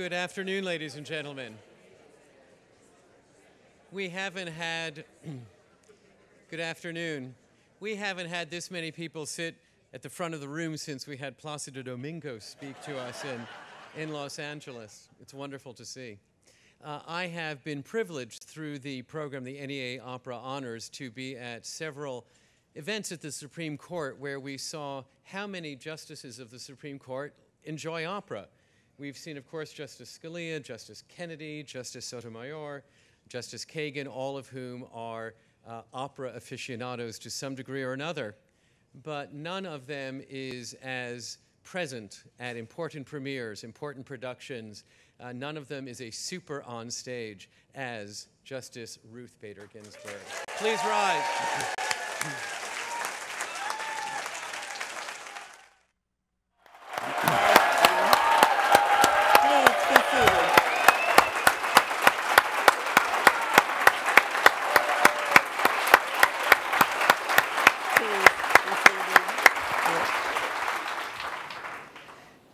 Good afternoon, ladies and gentlemen. We haven't had, good afternoon. We haven't had this many people sit at the front of the room since we had Placido Domingo speak to us in Los Angeles. It's wonderful to see. I have been privileged through the program, the NEA Opera Honors, to be at several events at the Supreme Court where we saw how many justices of the Supreme Court enjoy opera. We've seen, of course, Justice Scalia, Justice Kennedy, Justice Sotomayor, Justice Kagan, all of whom are opera aficionados to some degree or another. But none of them is as present at important premieres, important productions. None of them is a super on stage as Justice Ruth Bader Ginsburg. Please rise.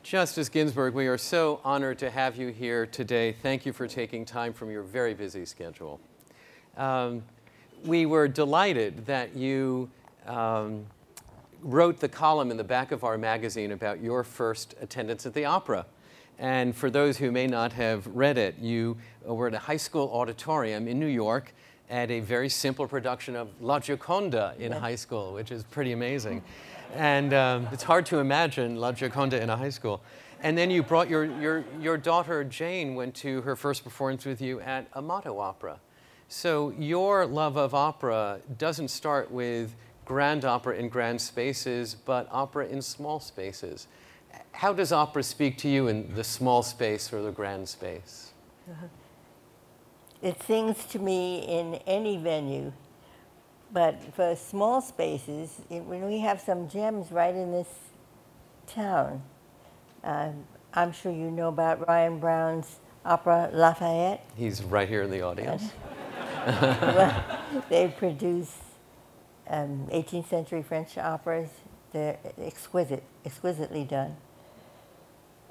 Justice Ginsburg, we are so honored to have you here today. Thank you for taking time from your very busy schedule. We were delighted that you wrote the column in the back of our magazine about your first attendance at the opera. And for those who may not have read it, you were at a high school auditorium in New York at a very simple production of La Gioconda in high school, which is pretty amazing. And it's hard to imagine La Gioconda in a high school. And then you brought your daughter Jane went to her first performance with you at Amato Opera. So your love of opera doesn't start with grand opera in grand spaces, but opera in small spaces. How does opera speak to you in the small space or the grand space? It sings to me in any venue. But for small spaces, when we have some gems right in this town, I'm sure you know about Ryan Brown's opera Lafayette. He's right here in the audience. Well, they produce 18th century French operas. They're exquisitely done.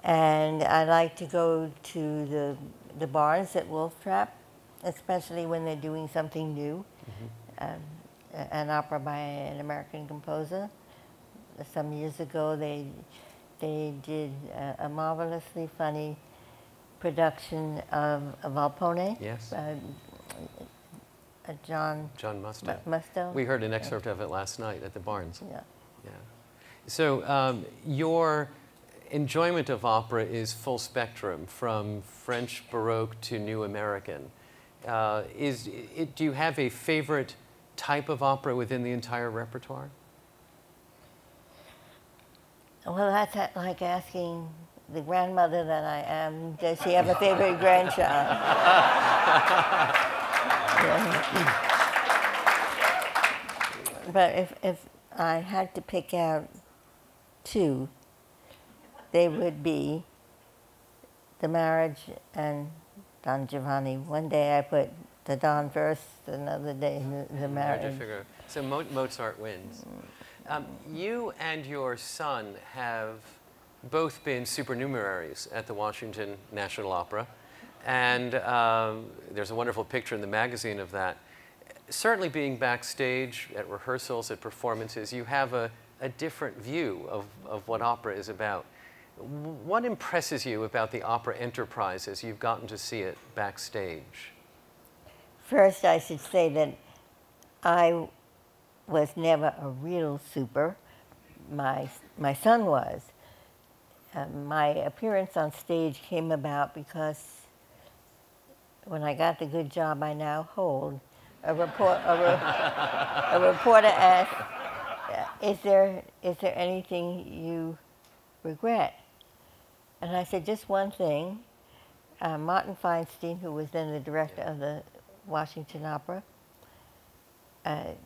And I like to go to the bars at Wolf Trap, especially when they're doing something new. Mm-hmm. An opera by an American composer. Some years ago, they did a marvelously funny production of Volpone. Yes. John Musto. We heard an excerpt of it last night at the Barnes. Yeah. Yeah. So your enjoyment of opera is full spectrum, from French Baroque to New American. Do you have a favorite type of opera within the entire repertoire? Well, that's like asking the grandmother that I am, does she have a favorite grandchild? But if I had to pick out two, they would be The Marriage and Don Giovanni. One day I put the Don first, another day the Marriage. So Mozart wins. You and your son have both been supernumeraries at the Washington National Opera, and there's a wonderful picture in the magazine of that. Certainly being backstage at rehearsals, at performances, you have a different view of what opera is about. What impresses you about the opera enterprise as you've gotten to see it backstage? First, I should say that I was never a real super. My son was. My appearance on stage came about because when I got the good job I now hold, a reporter asked, is there anything you regret? And I said, just one thing. Martin Feinstein, who was then the director of the Washington Opera, I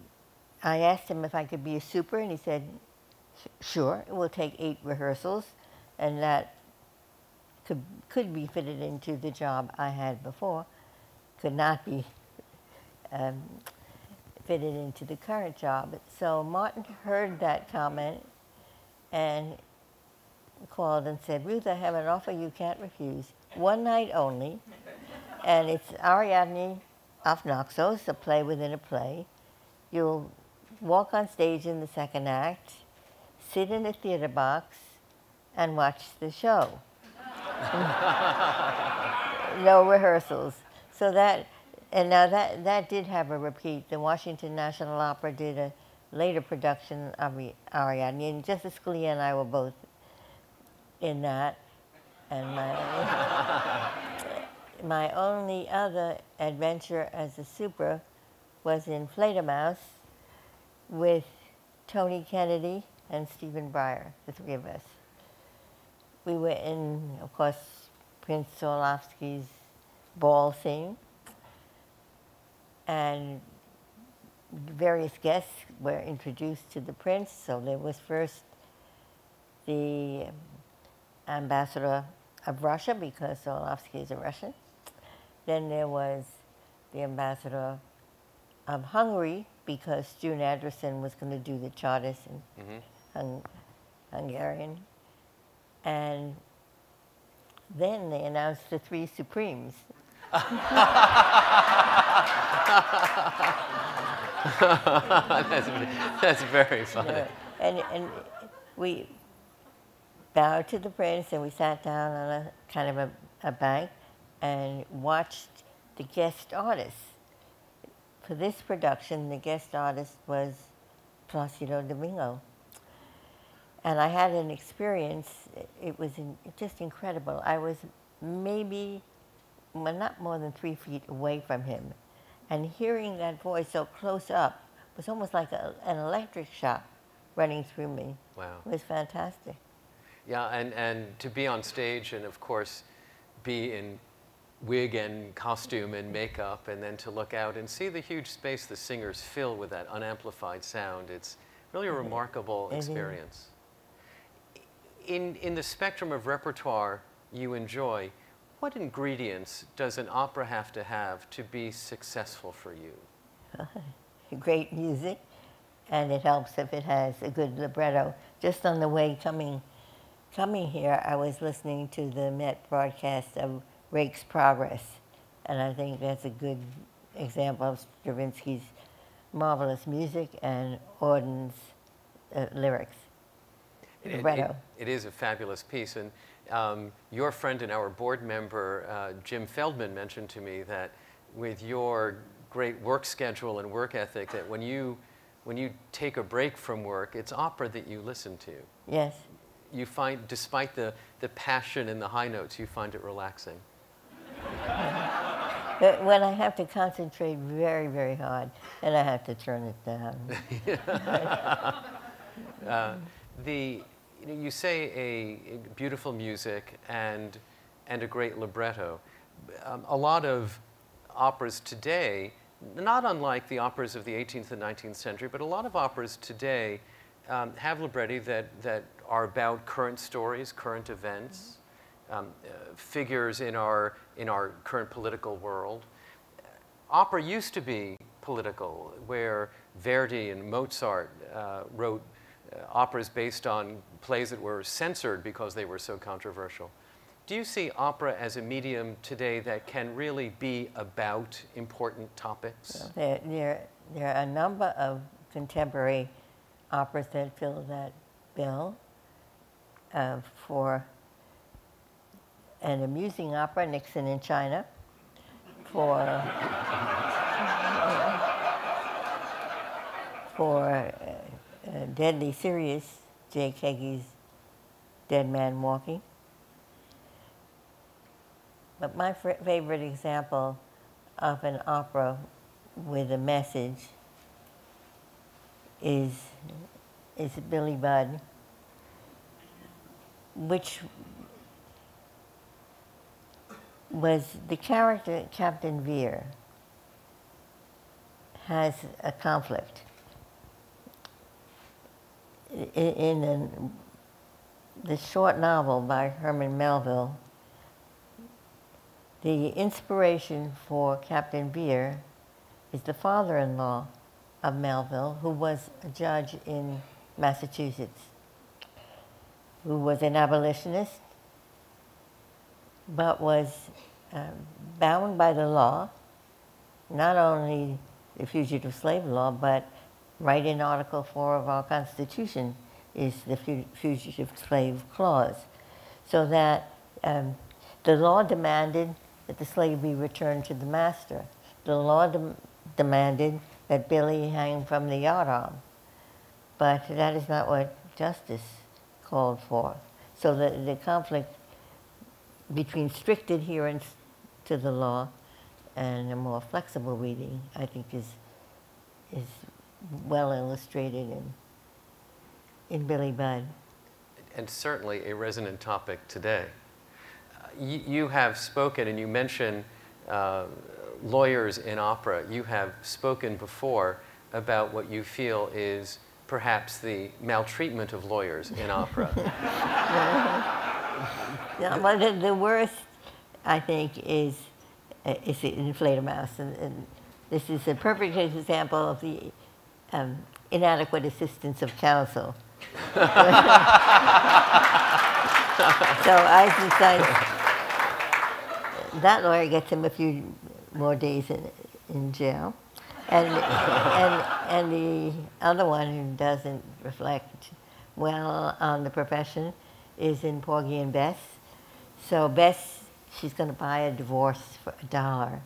asked him if I could be a super, and he said, sure, it will take 8 rehearsals, and that could be fitted into the job I had before, could not be fitted into the current job. So Martin heard that comment and called and said, Ruth, I have an offer you can't refuse. one night only, and it's Ariadne of Naxos, a play within a play. You'll walk on stage in the second act, sit in a theater box, and watch the show. No rehearsals. So that, and now that did have a repeat. The Washington National Opera did a later production of Ariadne, and Justice Scalia and I were both in that. And my only other adventure as a super was in Fledermaus with Tony Kennedy and Stephen Breyer, the three of us. We were in, of course, Prince Orlovsky's ball scene, and various guests were introduced to the prince. So there was first the ambassador of Russia, because Orlovsky is a Russian. Then there was the ambassador of Hungary, because June Anderson was going to do the charters in Hungarian. And then they announced the three Supremes. That's very funny. And we bowed to the prince, and we sat down on a kind of a bank and watched the guest artists. For this production, the guest artist was Placido Domingo. And I had an experience, it was just incredible. I was maybe, well, not more than 3 feet away from him. And hearing that voice so close up was almost like an electric shock running through me. Wow. It was fantastic. Yeah, and to be on stage and, of course, be in wig and costume and makeup, and then to look out and see the huge space the singers fill with that unamplified sound. It's really a remarkable experience. In the spectrum of repertoire you enjoy, what ingredients does an opera have to be successful for you? Great music, and it helps if it has a good libretto. Just on the way coming here, I was listening to the Met broadcast of Rake's Progress, and I think that's a good example of Stravinsky's marvelous music and Auden's lyrics. It is a fabulous piece, and your friend and our board member, Jim Feldman, mentioned to me that with your great work schedule and work ethic, that when you take a break from work, it's opera that you listen to. Yes. You find, despite the passion and the high notes, you find it relaxing. But when I have to concentrate very, very hard, then I have to turn it down. You say a beautiful music and a great libretto. A lot of operas today, not unlike the operas of the 18th and 19th century, but a lot of operas today have libretti that are about current stories, current events, figures in our current political world. Opera used to be political, where Verdi and Mozart wrote operas based on plays that were censored because they were so controversial. Do you see opera as a medium today that can really be about important topics? There are a number of contemporary operas that fill that bill. For an amusing opera, Nixon in China. For deadly serious, J. Keggie's Dead Man Walking. But my favorite example of an opera with a message is Billy Budd, which was the character Captain Vere has a conflict. In the short novel by Herman Melville, the inspiration for Captain Vere is the father-in-law of Melville, who was a judge in Massachusetts, who was an abolitionist, but was bound by the law, not only the fugitive slave law, but right in Article 4 of our Constitution is the fugitive slave clause. So that the law demanded that the slave be returned to the master. The law demanded that Billy hang from the yardarm. But that is not what justice called for. So the conflict between strict adherence to the law and a more flexible reading, I think, is well illustrated in Billy Budd. And certainly a resonant topic today. You have spoken, and you mentioned lawyers in opera. You have spoken before about what you feel is perhaps the maltreatment of lawyers in opera. Well, the worst, I think, is the inflator mouse. And this is a perfect example of the inadequate assistance of counsel. So Eisenstein, that lawyer gets him a few more days in jail. And the other one who doesn't reflect well on the profession is in Porgy and Bess. So Bess, she's going to buy a divorce for $1.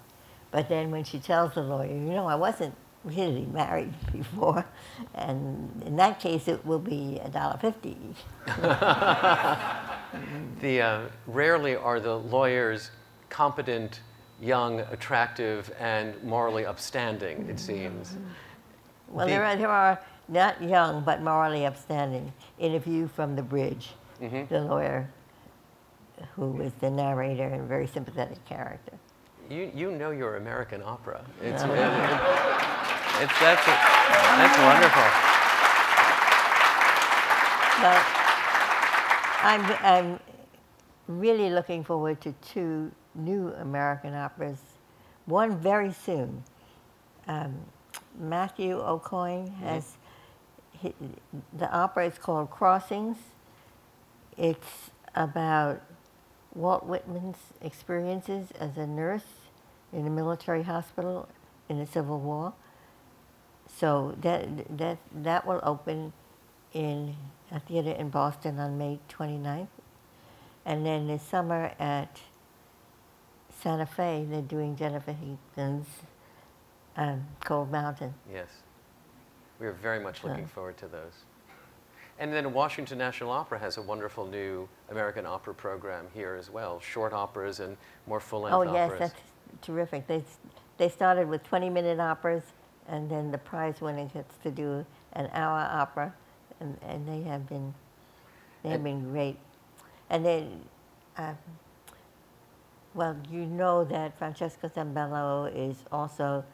But then when she tells the lawyer, you know, I wasn't really married before, and in that case it will be $1.50. Rarely are the lawyers competent, young, attractive, and morally upstanding, it seems. Well, there are not young, but morally upstanding. In A View from the Bridge, the lawyer who was the narrator and a very sympathetic character. You know your American opera. That's wonderful. But I'm really looking forward to 2 new American operas, one very soon. Matthew O'Coin has, the opera is called Crossings. It's about Walt Whitman's experiences as a nurse in a military hospital in the Civil War. So that will open in a theater in Boston on May 29th. And then this summer at Santa Fe, they're doing Jennifer Higgins' Cold Mountain. Yes. We are very much looking forward to those. And then Washington National Opera has a wonderful new American opera program here as well, short operas and more full-length operas. Oh, yes, that's terrific. They started with 20-minute operas, and then the prize winner gets to do an hour opera, and they have been great. And then, well, you know that Francesco Zambello is also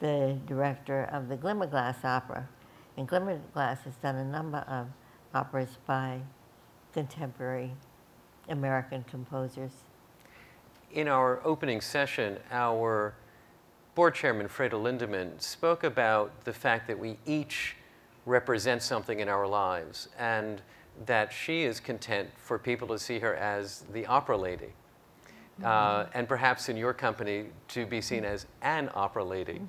the director of the Glimmerglass Opera. And Glimmerglass has done a number of operas by contemporary American composers. In our opening session, our board chairman, Freda Lindemann, spoke about the fact that we each represent something in our lives, and that she is content for people to see her as the opera lady. And perhaps in your company to be seen as an opera lady.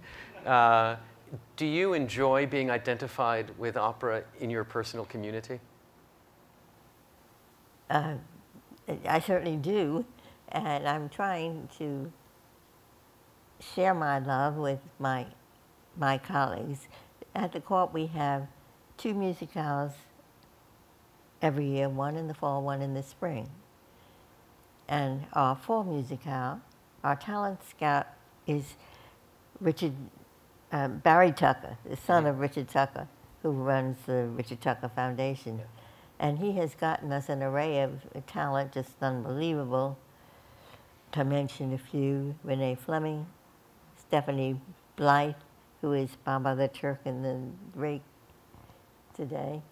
Do you enjoy being identified with opera in your personal community? I certainly do, and I'm trying to share my love with my colleagues. At the Court, we have 2 musicals every year, one in the fall, one in the spring. And our fall musicale, our talent scout is Barry Tucker, the son of Richard Tucker, who runs the Richard Tucker Foundation. And he has gotten us an array of talent, just unbelievable. To mention a few, Renee Fleming, Stephanie Blythe, who is Baba the Turk in the Rake today,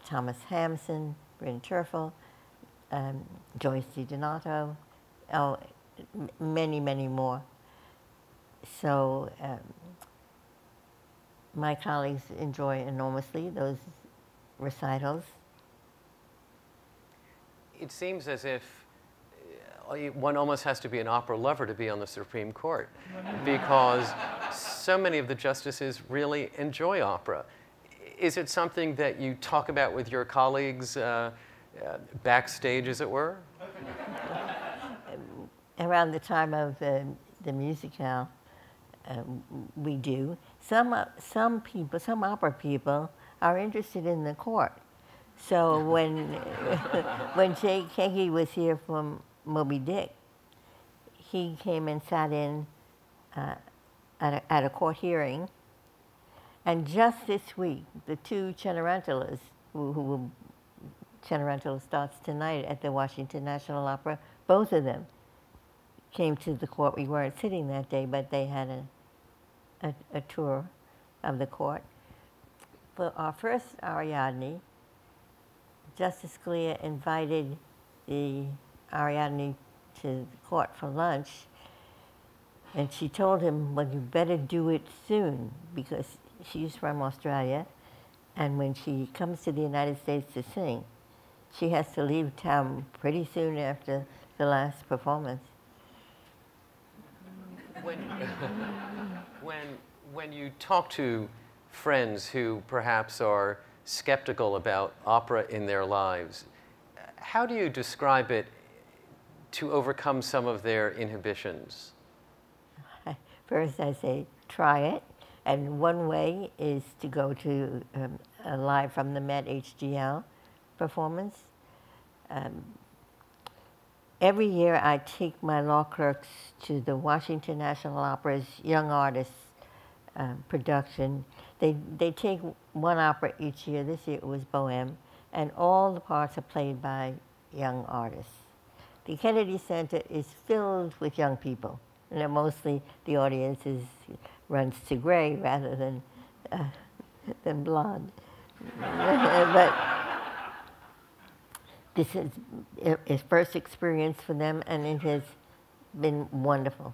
Thomas Hampson, Bryn Terfel, Joyce DiDonato, many, many more. So my colleagues enjoy enormously those recitals. It seems as if one almost has to be an opera lover to be on the Supreme Court, because so many of the justices really enjoy opera. Is it something that you talk about with your colleagues backstage, as it were? Around the time of the musicale, we do. Some people, some opera people, are interested in the court. So when Jay Kegi was here from Moby Dick, he came and sat in at a court hearing. And just this week, the two Cenerentolas, who Cenerentola starts tonight at the Washington National Opera, both of them came to the court. We weren't sitting that day, but they had a tour of the court. For our first Ariadne, Justice Scalia invited the Ariadne to the court for lunch, and she told him, well, you better do it soon, because she's from Australia, and when she comes to the United States to sing, she has to leave town pretty soon after the last performance. When you talk to friends who perhaps are skeptical about opera in their lives, how do you describe it to overcome some of their inhibitions? First, I say, try it. And one way is to go to a live from the Met HDL performance. Every year I take my law clerks to the Washington National Opera's Young Artists production. They take one opera each year. This year it was Bohème, and all the parts are played by young artists. The Kennedy Center is filled with young people, and mostly the audience runs to gray rather than blonde. But this is his first experience for them, and it has been wonderful.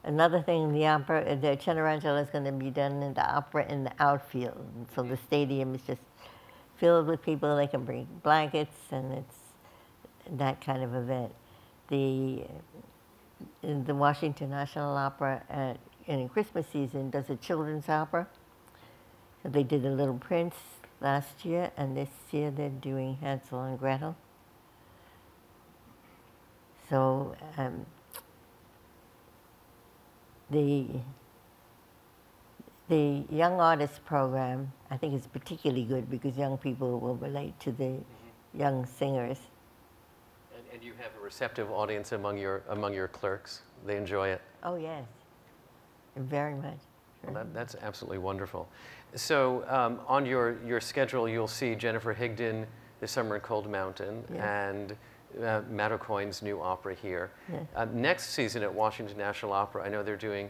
Another thing, the opera, the Cenerentola is going to be done in the opera in the outfield, so the stadium is just filled with people. They can bring blankets, and it's that kind of event. The Washington National Opera in Christmas season does a children's opera. So they did a Little Prince last year, and this year they're doing Hansel and Gretel. So the Young Artists program, I think, is particularly good because young people will relate to the young singers. And you have a receptive audience among your clerks. They enjoy it. Oh yes, very much. Well, that's absolutely wonderful. So on your schedule, you'll see Jennifer Higdon, This Summer in Cold Mountain, yes, and Mattercoin's new opera here. Yes. Next season at Washington National Opera, I know they're doing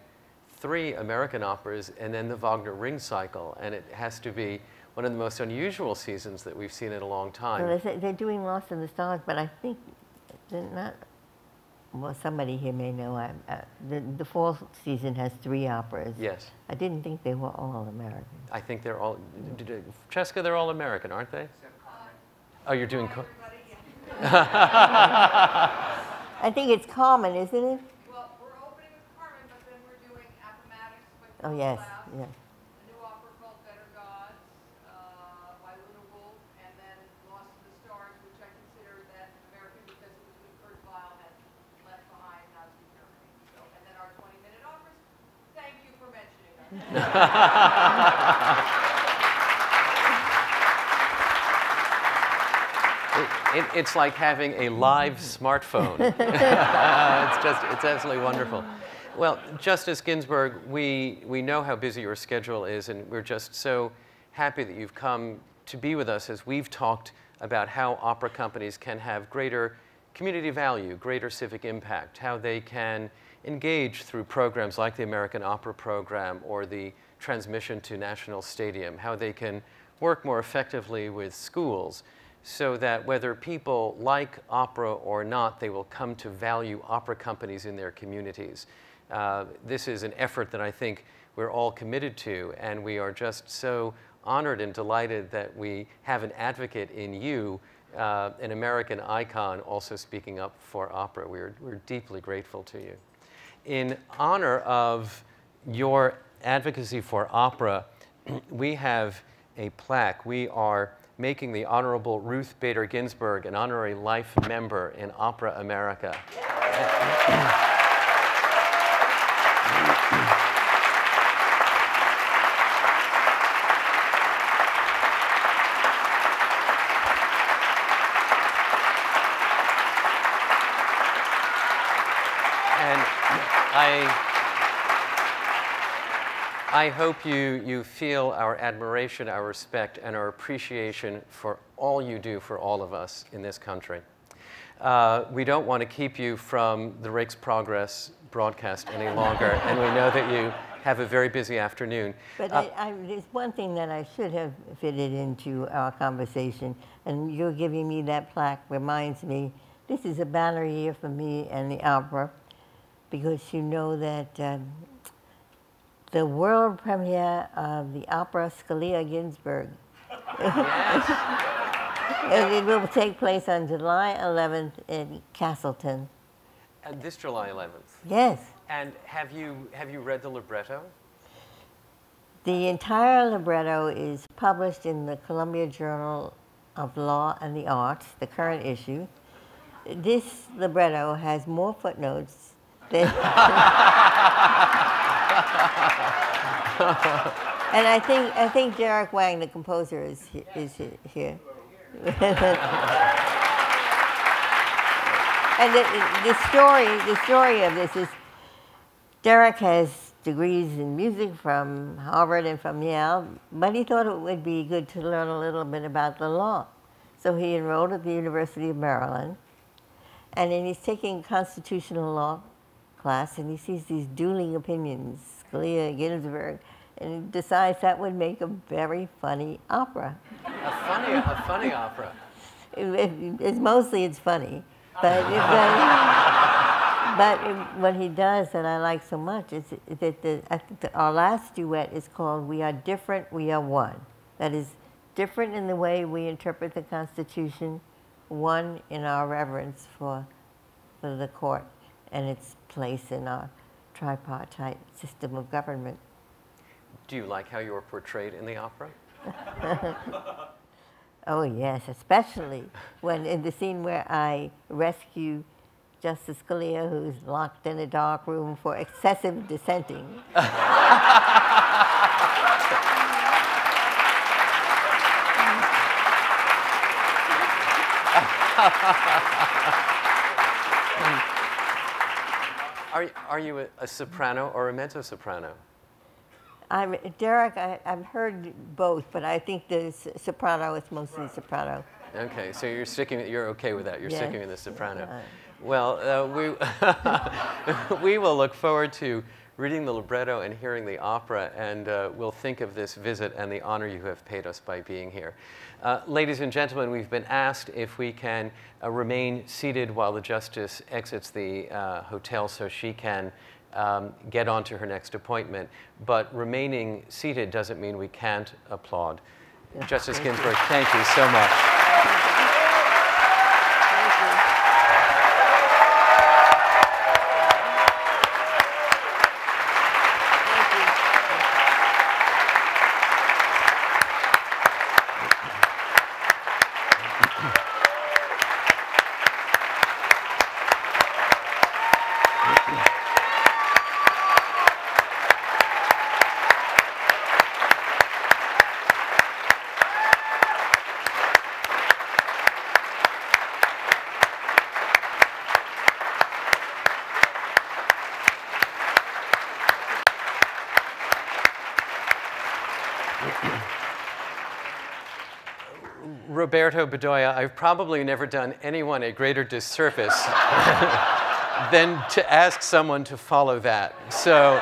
3 American operas and then the Wagner Ring Cycle, and it has to be one of the most unusual seasons that we've seen in a long time. Well, they're doing Lost in the Stars, but I think they're not. Well, somebody here may know. The fall season has 3 operas. Yes. I didn't think they were all American. I think they're all, Cheska, they're all American, aren't they? Oh, you're doing. I think it's Carmen, isn't it? Well, we're opening with Carmen, but then we're doing Appomattox with Oh yes, Loud, yes. a new opera called Better Gods by Luna Wolf, and then Lost in the Stars, which I consider that American because it was with Kurt Weill had left behind Nazi Germany. So, and then our 20-minute operas. Thank you for mentioning us. It's like having a live smartphone. It's absolutely wonderful. Well, Justice Ginsburg, we know how busy your schedule is, and we're just so happy that you've come to be with us as we've talked about how opera companies can have greater community value, greater civic impact, how they can engage through programs like the American Opera Program or the transmission to National Stadium, how they can work more effectively with schools, so that whether people like opera or not, they will come to value opera companies in their communities. This is an effort that I think we're all committed to, and we are just so honored and delighted that we have an advocate in you an American icon also speaking up for opera. We're deeply grateful to you. In honor of your advocacy for opera, we have a plaque. We are making the Honorable Ruth Bader Ginsburg an honorary life member in Opera America. I hope you feel our admiration, our respect, and our appreciation for all you do for all of us in this country. We don't want to keep you from the Rake's Progress broadcast any longer, and we know that you have a very busy afternoon. But there's one thing that I should have fitted into our conversation, and you're giving me that plaque reminds me, this is a banner year for me and the opera, because you know that the world premiere of the opera Scalia Ginsburg. Yes. It will take place on July 11th in Castleton. This July 11th? Yes. And have you read the libretto? The entire libretto is published in the Columbia Journal of Law and the Arts, the current issue. This libretto has more footnotes than... And I think Derek Wang, the composer, is here. And the story of this is, Derek has degrees in music from Harvard and from Yale, but he thought it would be good to learn a little bit about the law. So he enrolled at the University of Maryland, and then he's taking constitutional law class, and he sees these dueling opinions, Scalia, Ginsburg, and he decides that would make a very funny opera. A funny opera. It's mostly funny, but what he does that I like so much is that I think that our last duet is called "We Are Different, We Are One." That is different in the way we interpret the Constitution, one in our reverence for the court and its place in our tripartite system of government. Do you like how you were portrayed in the opera? Oh yes, especially when in the scene where I rescue Justice Scalia, who's locked in a dark room for excessive dissenting. Are you a soprano or a mezzo-soprano? Derek, I've heard both, but I think the soprano is mostly soprano. Okay, so you're okay with that. You're sticking with the soprano. Well, we will look forward to reading the libretto and hearing the opera, and we'll think of this visit and the honor you have paid us by being here. Ladies and gentlemen, we've been asked if we can remain seated while the Justice exits the hotel so she can get on to her next appointment. But remaining seated doesn't mean we can't applaud. Yeah. Justice Ginsburg, thank you so much. Roberto Bedoya, I've probably never done anyone a greater disservice than to ask someone to follow that. So,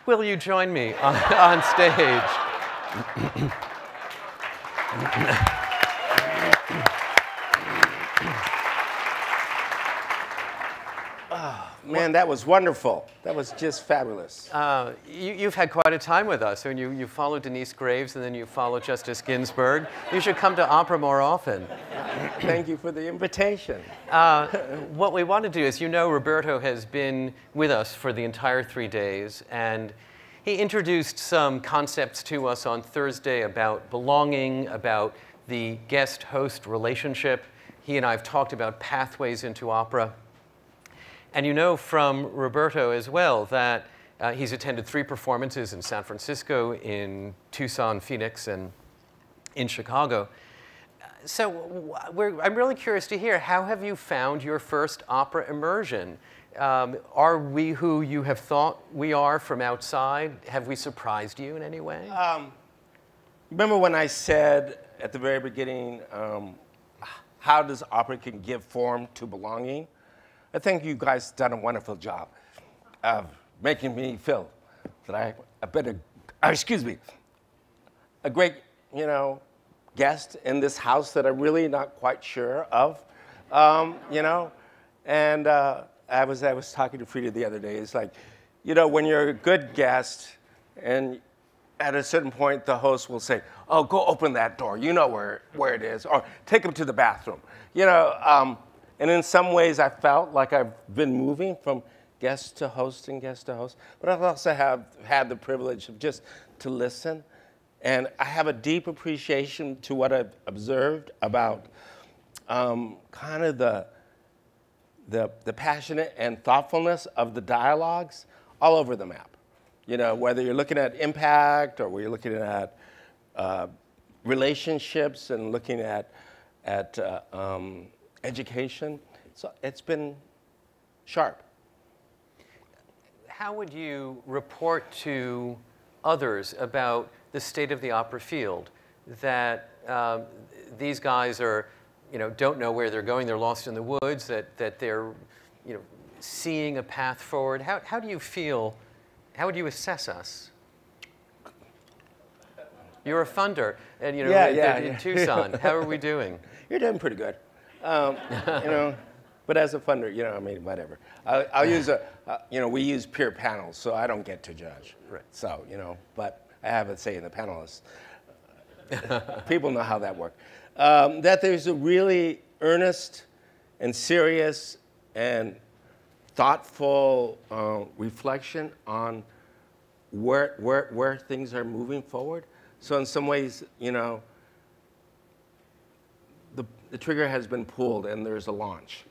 will you join me on stage? Oh, Man, that was wonderful. That was just fabulous. You've had quite a time with us. I mean, you followed Denise Graves, and then you followed Justice Ginsburg. You should come to opera more often. Thank you for the invitation. What we want to do is, you know, Roberto has been with us for the entire 3 days, and he introduced some concepts to us on Thursday about belonging, about the guest-host relationship. He and I have talked about pathways into opera. And you know from Roberto as well that he's attended 3 performances in San Francisco, in Tucson, Phoenix, and in Chicago. So I'm really curious to hear, how have you found your first opera immersion? Are we who you have thought we are from outside? Have we surprised you in any way? Remember when I said at the very beginning, how does opera can give form to belonging? I think you guys done a wonderful job of making me feel that a great, you know, guest in this house that I'm really not quite sure of, you know. And I was talking to Frida the other day. It's like, you know, when you're a good guest, and at a certain point the host will say, "Oh, go open that door. You know where it is," or "Take him to the bathroom." You know. And in some ways, I felt like I've been moving from guest to host and guest to host. But I've also had the privilege of just to listen. And I have a deep appreciation to what I've observed about kind of the passionate and thoughtfulness of the dialogues all over the map. You know, whether you're looking at impact or you're looking at relationships and looking at education. So it's been sharp. How would you report to others about the state of the opera field? That these guys are, you know, don't know where they're going, they're lost in the woods, that they're, you know, seeing a path forward. How do you feel, how would you assess us? You're a funder, and you know, in Tucson. How are we doing? You're doing pretty good. You know, but as a funder, you know, I mean, whatever. I'll use you know, we use peer panels, so I don't get to judge. Right. So, you know, but I have a say in the panelists. People know how that works. That there's a really earnest and serious and thoughtful reflection on where things are moving forward. So in some ways, you know, the trigger has been pulled and there's a launch.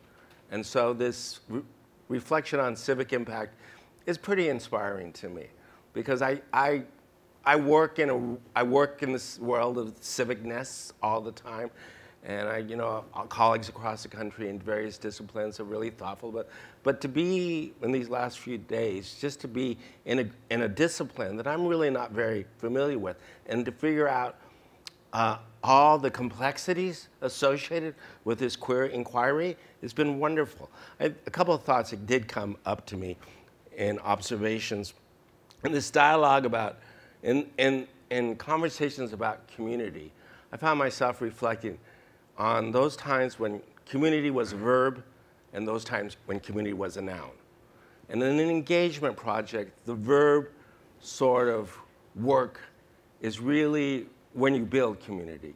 And so this reflection on civic impact is pretty inspiring to me, because I work in this world of civicness all the time, and you know, our colleagues across the country in various disciplines are really thoughtful. But to be in these last few days, just to be in a discipline that I'm really not very familiar with, and to figure out all the complexities associated with this queer inquiry has been wonderful. A couple of thoughts that did come up to me in observations. In this dialogue about, in conversations about community, I found myself reflecting on those times when community was a verb and those times when community was a noun. And in an engagement project, the verb sort of work is really when you build community.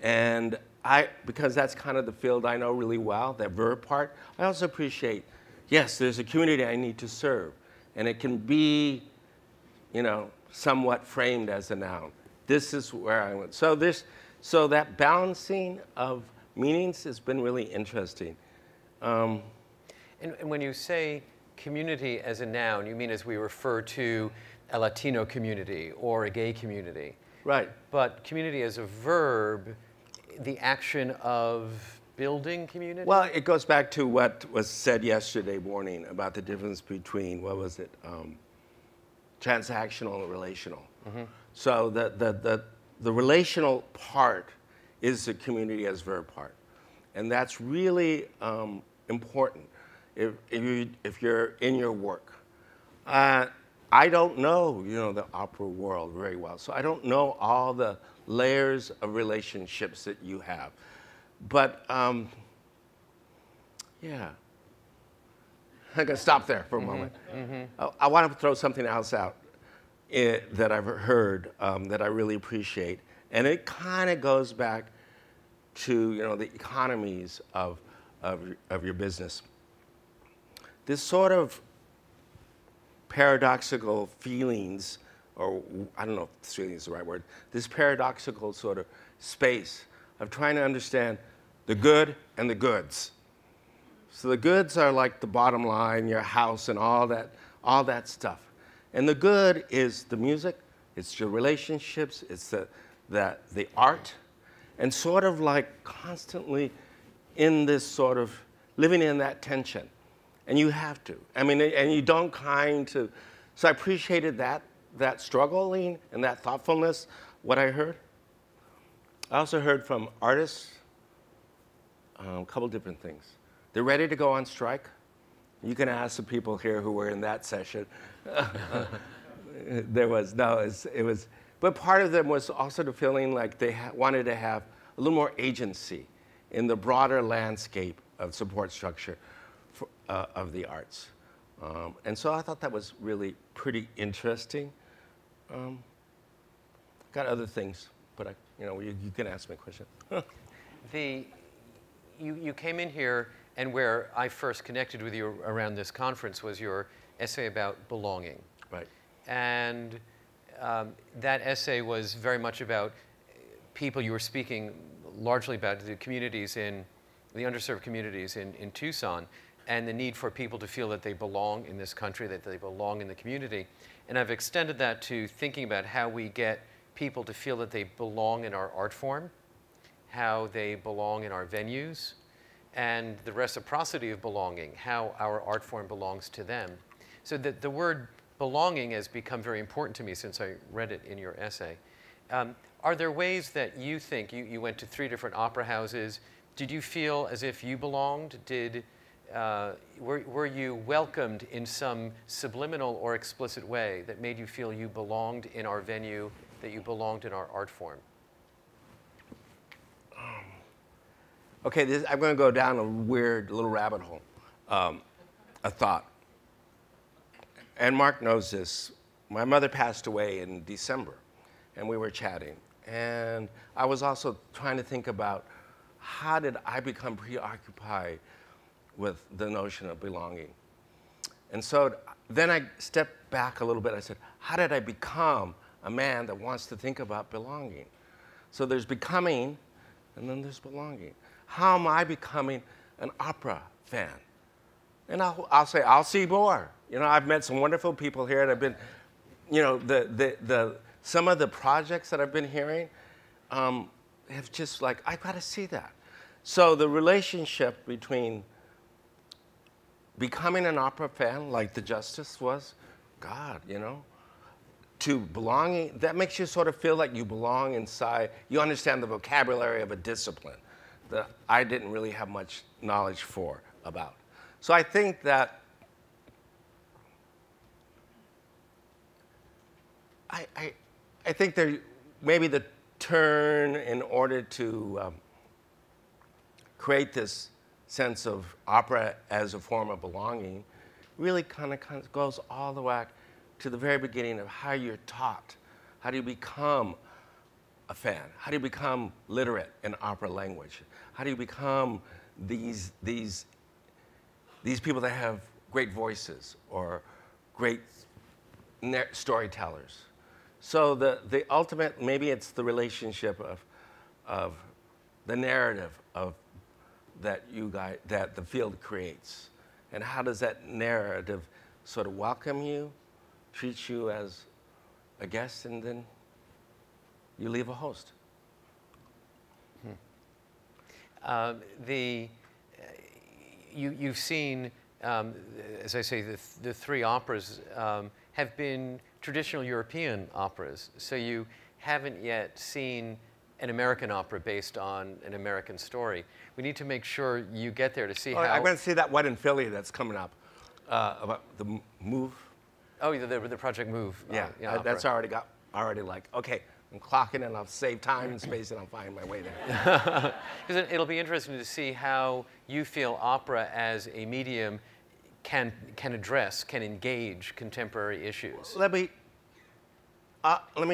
And because that's kind of the field I know really well, that verb part, I also appreciate, yes, there's a community I need to serve. And it can be, you know, somewhat framed as a noun. This is where I went. So that balancing of meanings has been really interesting. And when you say community as a noun, you mean as we refer to a Latino community or a gay community. Right. But community as a verb, the action of building community? Well, it goes back to what was said yesterday morning about the difference between, what was it, transactional and relational. Mm-hmm. So the relational part is the community as verb part. And that's really important if you're in your work. I don't know, you know, the opera world very well, so I don't know all the layers of relationships that you have. But, yeah. I'm going to stop there for a moment. I want to throw something else out that I've heard that I really appreciate. And it kind of goes back to the economies of your business. This sort of paradoxical feelings, or I don't know if feeling is the right word, this paradoxical sort of space of trying to understand the good and the goods. So the goods are like the bottom line, your house and all that stuff. And the good is the music, it's your relationships, it's the art, and sort of like constantly in this sort of living in that tension. And you have to. I mean, and you don't kind to. So I appreciated that struggling and that thoughtfulness, what I heard. I also heard from artists a couple different things. They're ready to go on strike. You can ask the people here who were in that session. It was, but part of them was also the feeling like they wanted to have a little more agency in the broader landscape of support structure of the arts. And so I thought that was really pretty interesting. Got other things, but you can ask me a question. You came in here, and where I first connected with you around this conference was your essay about belonging. Right. And that essay was very much about people. You were speaking largely about the communities the underserved communities in Tucson, and the need for people to feel that they belong in this country, that they belong in the community. And I've extended that to thinking about how we get people to feel that they belong in our art form, how they belong in our venues, and the reciprocity of belonging, how our art form belongs to them. So that the word belonging has become very important to me since I read it in your essay. Are there ways that you think, you went to 3 different opera houses, did you feel as if you belonged? Were you welcomed in some subliminal or explicit way that made you feel you belonged in our venue, that you belonged in our art form? Okay, I'm going to go down a weird little rabbit hole, a thought. And Mark knows this. My mother passed away in December, and we were chatting. And I was also trying to think about how did I become preoccupied with the notion of belonging. And so then I stepped back a little bit. I said, how did I become a man that wants to think about belonging? So there's becoming, and then there's belonging. How am I becoming an opera fan? And I'll say, I'll see more. I've met some wonderful people here, and I've been, some of the projects that I've been hearing have just like, I've got to see that. So the relationship between becoming an opera fan, like the Justice was, God, to belonging, that makes you sort of feel like you belong inside. You understand the vocabulary of a discipline that I didn't really have much knowledge about. So I think that I think there maybe the turn in order to create this sense of opera as a form of belonging really kind of goes all the way to the very beginning of how you're taught. How do you become a fan? How do you become literate in opera language? How do you become these people that have great voices or great storytellers? So the ultimate, maybe it's the relationship of the narrative that the field creates. And how does that narrative sort of welcome you, treat you as a guest, and then you leave a host? You've seen, as I say, the 3 operas have been traditional European operas, so you haven't yet seen an American opera based on an American story. We need to make sure you get there to see how... I'm going to see that one in Philly that's coming up, about the Move. Oh, the Project Move. Yeah, that's already like, okay, I'm clocking and I'll save time and space and I'll find my way there. Because it'll be interesting to see how you feel opera as a medium can address, can engage contemporary issues? Let me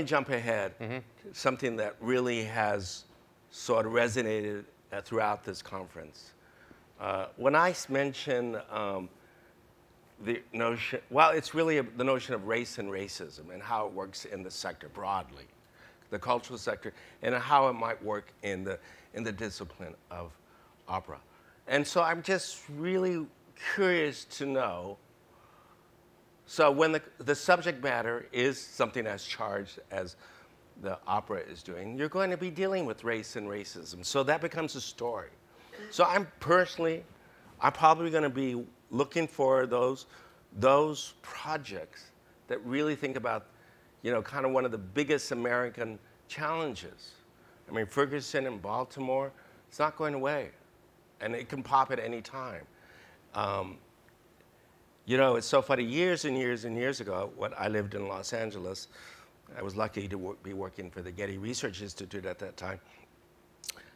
jump ahead. Something that really has sort of resonated throughout this conference. When I mention the notion, well, it's really the notion of race and racism and how it works in the sector broadly, the cultural sector, and how it might work in the discipline of opera. And so I'm just really curious to know, so when the subject matter is something as charged as the opera is doing, you're going to be dealing with race and racism. So that becomes a story. So I'm probably going to be looking for those projects that really think about, you know, kind of one of the biggest American challenges. I mean, Ferguson in Baltimore, it's not going away. And it can pop at any time. You know, it's so funny, years and years and years ago, when I lived in Los Angeles, I was lucky to be working for the Getty Research Institute at that time.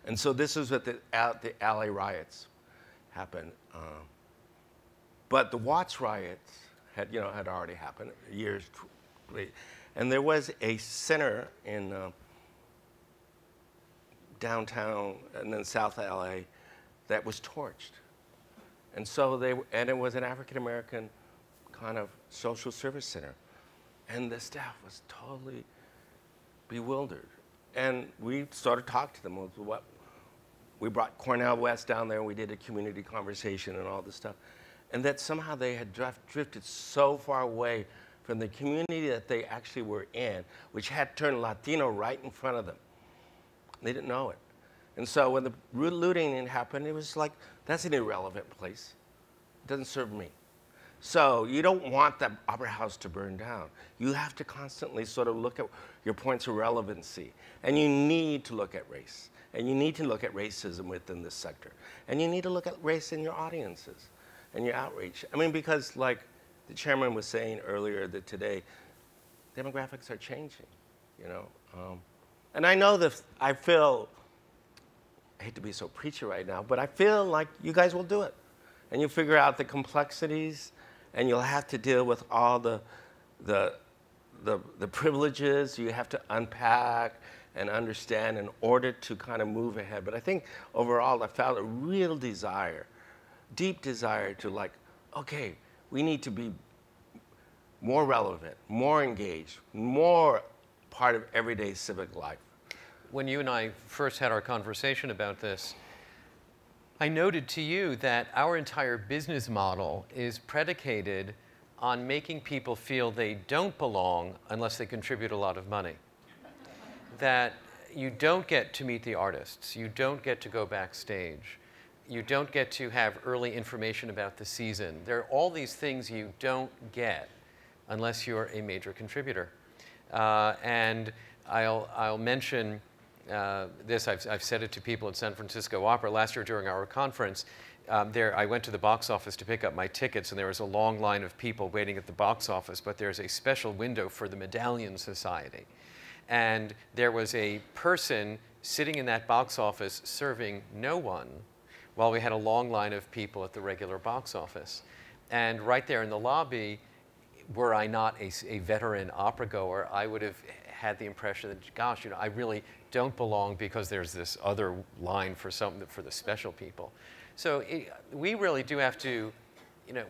And so this was what the LA riots happened. But the Watts riots had already happened years later. And there was a center in downtown and then South LA that was torched. And so it was an African-American kind of social service center. And the staff was totally bewildered. And we started talking to them. We brought Cornel West down there, and we did a community conversation and all this stuff. And that somehow they had drifted so far away from the community that they actually were in, which had turned Latino right in front of them. They didn't know it. And so when the looting happened, it was like, that's an irrelevant place. It doesn't serve me. So you don't want that opera house to burn down. You have to constantly sort of look at your points of relevancy. And you need to look at race. And you need to look at racism within this sector. And you need to look at race in your audiences and your outreach. I mean, because like the chairman was saying earlier that today, demographics are changing, you know. And I know that I hate to be so preachy right now, but I feel like you guys will do it. And you figure out the complexities, and you'll have to deal with all the privileges you have to unpack and understand in order to kind of move ahead. But I think overall I felt a real desire, deep desire to like, okay, we need to be more relevant, more engaged, more part of everyday civic life. When you and I first had our conversation about this, I noted to you that our entire business model is predicated on making people feel they don't belong unless they contribute a lot of money. That you don't get to meet the artists, you don't get to go backstage, you don't get to have early information about the season. There are all these things you don't get unless you're a major contributor. And I'll mention this, I've said it to people at San Francisco Opera. Last year during our conference, I went to the box office to pick up my tickets, and there was a long line of people waiting at the box office, but there's a special window for the Medallion Society. And there was a person sitting in that box office serving no one while we had a long line of people at the regular box office. And right there in the lobby, were I not a veteran opera goer, I would have had the impression that, gosh, you know, I really don't belong because there's this other line for the special people. So we really do have to, you know,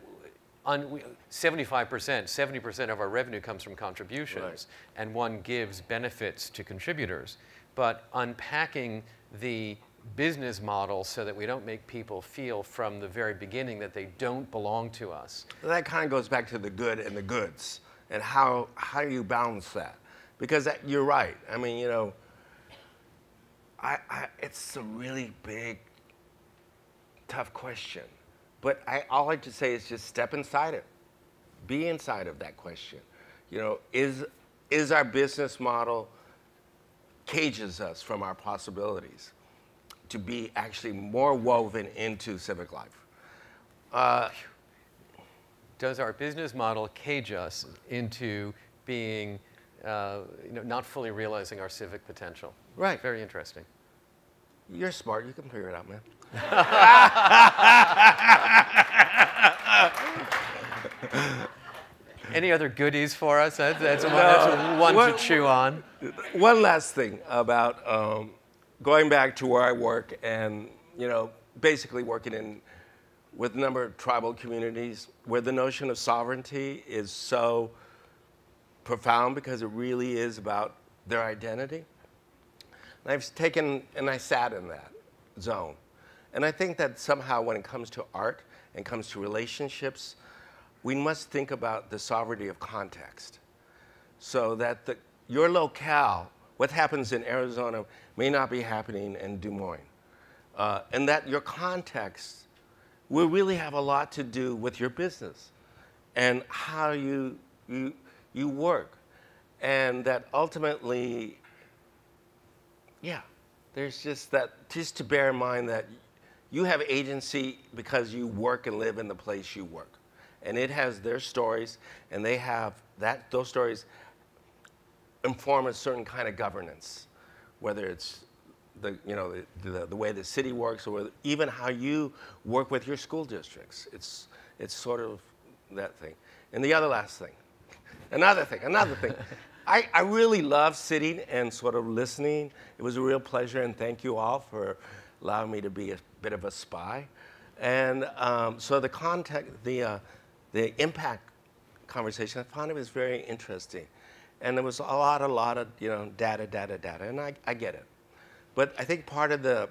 75%, 70% of our revenue comes from contributions, right, and one gives benefits to contributors. But unpacking the business model so that we don't make people feel from the very beginning that they don't belong to us. That kind of goes back to the good and the goods and how you balance that. Because you're right. I mean, you know, it's a really big, tough question. But all I have to say is just step inside it. Be inside of that question. You know, is our business model cages us from our possibilities to be actually more woven into civic life? Does our business model cage us into being, you know, not fully realizing our civic potential? Right. Very interesting. You're smart. You can figure it out, man. Any other goodies for us? That's one to chew on. One last thing about going back to where I work and, basically working with a number of tribal communities where the notion of sovereignty is so profound because it really is about their identity. And I sat in that zone. And I think that somehow when it comes to art and comes to relationships, we must think about the sovereignty of context. So that your locale, what happens in Arizona may not be happening in Des Moines. And that your context will really have a lot to do with your business and how you work. And that ultimately, there's just to bear in mind that you have agency because you work and live in the place you work. And it has their stories, and they have those stories inform a certain kind of governance, whether it's the way the city works or even how you work with your school districts. It's sort of that thing. And the another thing. I really love sitting and sort of listening. It was a real pleasure, and thank you all for allowing me to be a bit of a spy. And so the impact conversation, I found it was very interesting. And there was a lot of data, and I get it. But I think part of the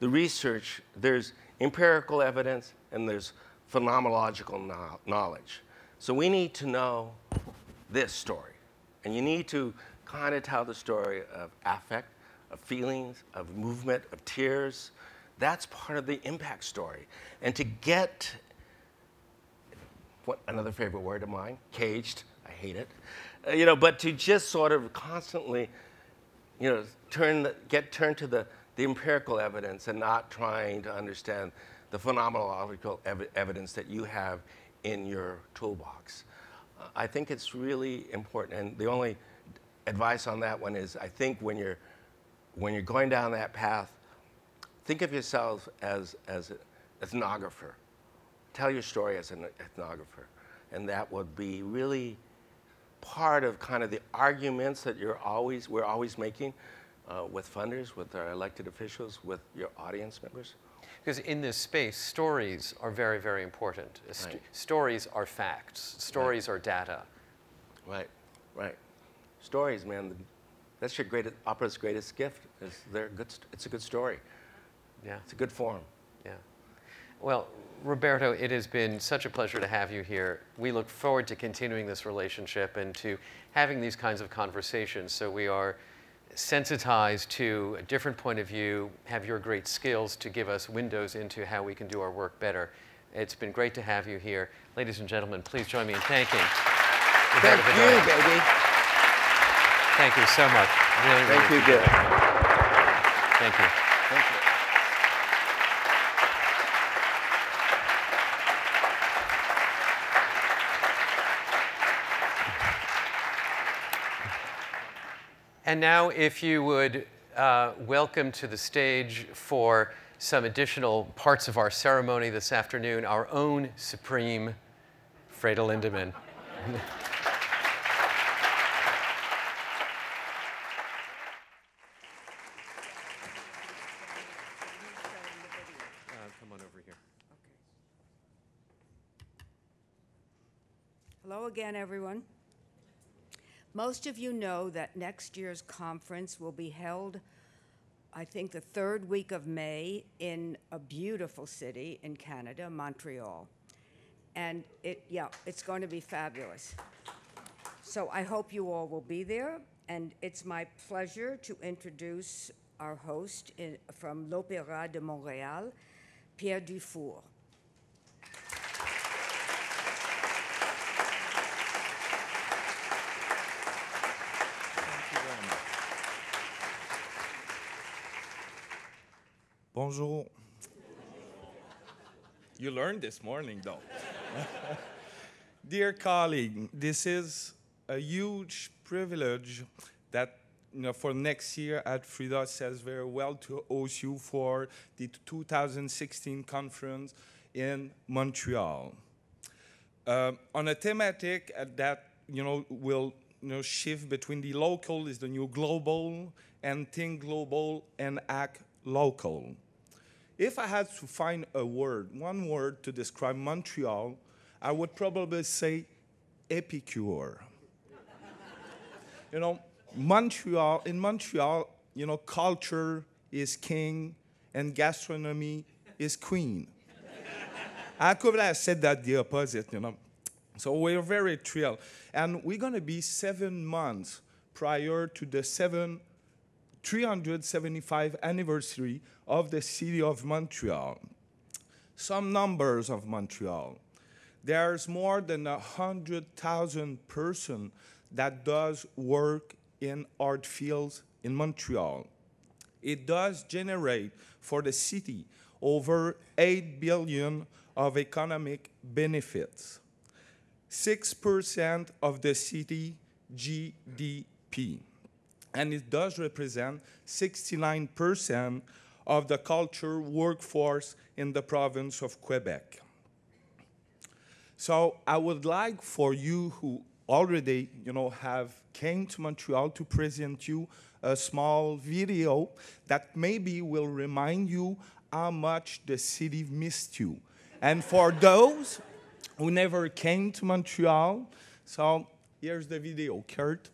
research, there's empirical evidence and there's phenomenological knowledge. So we need to know this story. And you need to kind of tell the story of affect, of feelings, of movement, of tears. That's part of the impact story. And to get, another favorite word of mine, caged, I hate it, but to just sort of constantly, turn to the empirical evidence and not trying to understand the phenomenological evidence that you have in your toolbox. I think it's really important. And the only advice on that one is, I think when you're going down that path, think of yourself as an ethnographer. Tell your story as an ethnographer. And that would be really part of kind of the arguments that we're always making with funders, with our elected officials, with your audience members. Because in this space, stories are very, very important. Right. Stories are facts. Stories are data. Right. Stories, man. That's your opera's greatest gift. It's a good story. Yeah. It's a good form. Yeah. Well, Roberto, it has been such a pleasure to have you here. We look forward to continuing this relationship and to having these kinds of conversations. So we are sensitized to a different point of view, have your great skills to give us windows into how we can do our work better. It's been great to have you here. Ladies and gentlemen, please join me in thanking Roberto Bedoya. Thank you, baby. Thank you so much. Really, Thank you, Gil. Thank you. Thank you. And now, if you would welcome to the stage for some additional parts of our ceremony this afternoon, our own Supreme Freda Lindemann. Come on over here. Hello again, everyone. Most of you know that next year's conference will be held, I think, the third week of May in a beautiful city in Canada, Montreal. And it's going to be fabulous. So I hope you all will be there. And it's my pleasure to introduce our host from l'Opéra de Montréal, Pierre Dufour. Bonjour. You learned this morning, though. Dear colleague, this is a huge privilege that for next year at Freda says very well to host you for the 2016 conference. in Montreal. On a thematic that will shift between the local is the new global, and think global and act local. If I had to find a word, one word to describe Montreal, I would probably say epicure. In Montreal, culture is king and gastronomy is queen. I could have said that the opposite, So we're very thrilled. And we're going to be 7 months prior to the 375th anniversary of the city of Montreal. Some numbers of Montreal. There's more than 100,000 persons that does work in art fields in Montreal. It does generate for the city over $8 billion of economic benefits, 6% of the city GDP, and it does represent 69% of the culture workforce in the province of Quebec. So I would like for you who already, have came to Montreal to present you a small video that maybe will remind you how much the city missed you. And for those who never came to Montreal, so here's the video, Kurt.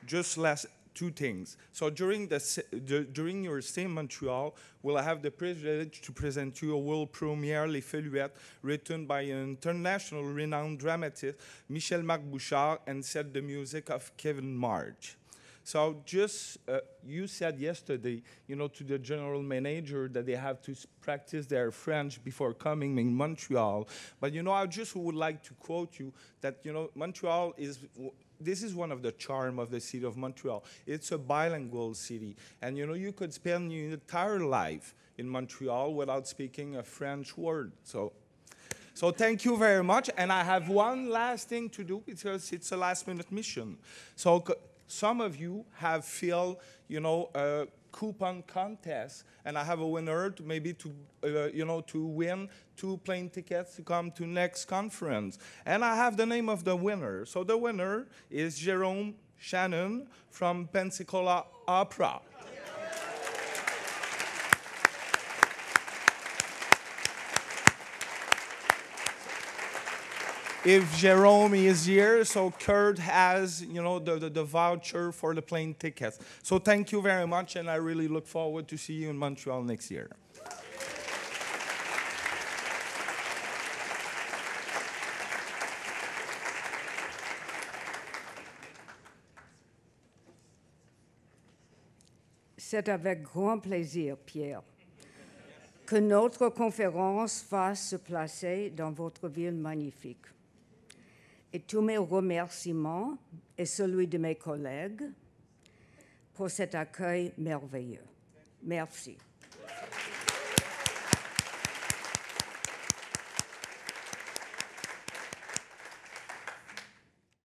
Just last two things. So during your stay in Montreal, we'll have the privilege to present you a world premiere, Les Feuillettes, written by an international renowned dramatist, Michel-Marc Bouchard, and set the music of Kevin Marge. So just, you said yesterday, to the general manager that they have to practice their French before coming in Montreal. But, I just would like to quote you that, Montreal this is one of the charm of the city of Montreal. It's a bilingual city. And, you could spend your entire life in Montreal without speaking a French word. So thank you very much. And I have one last thing to do because it's a last-minute mission. So some of you have filled, a coupon contest, and I have a winner to maybe to win 2 plane tickets to come to next conference. And I have the name of the winner. So the winner is Jerome Shannon from Pensacola Opera. If Jerome is here, so Kurt has, the voucher for the plane tickets. So thank you very much, and I really look forward to see you in Montreal next year. C'est avec grand plaisir, Pierre, que notre conférence va se placer dans votre ville magnifique. Et tous mes remerciements et celui de mes collègues pour cet accueil merveilleux. Merci.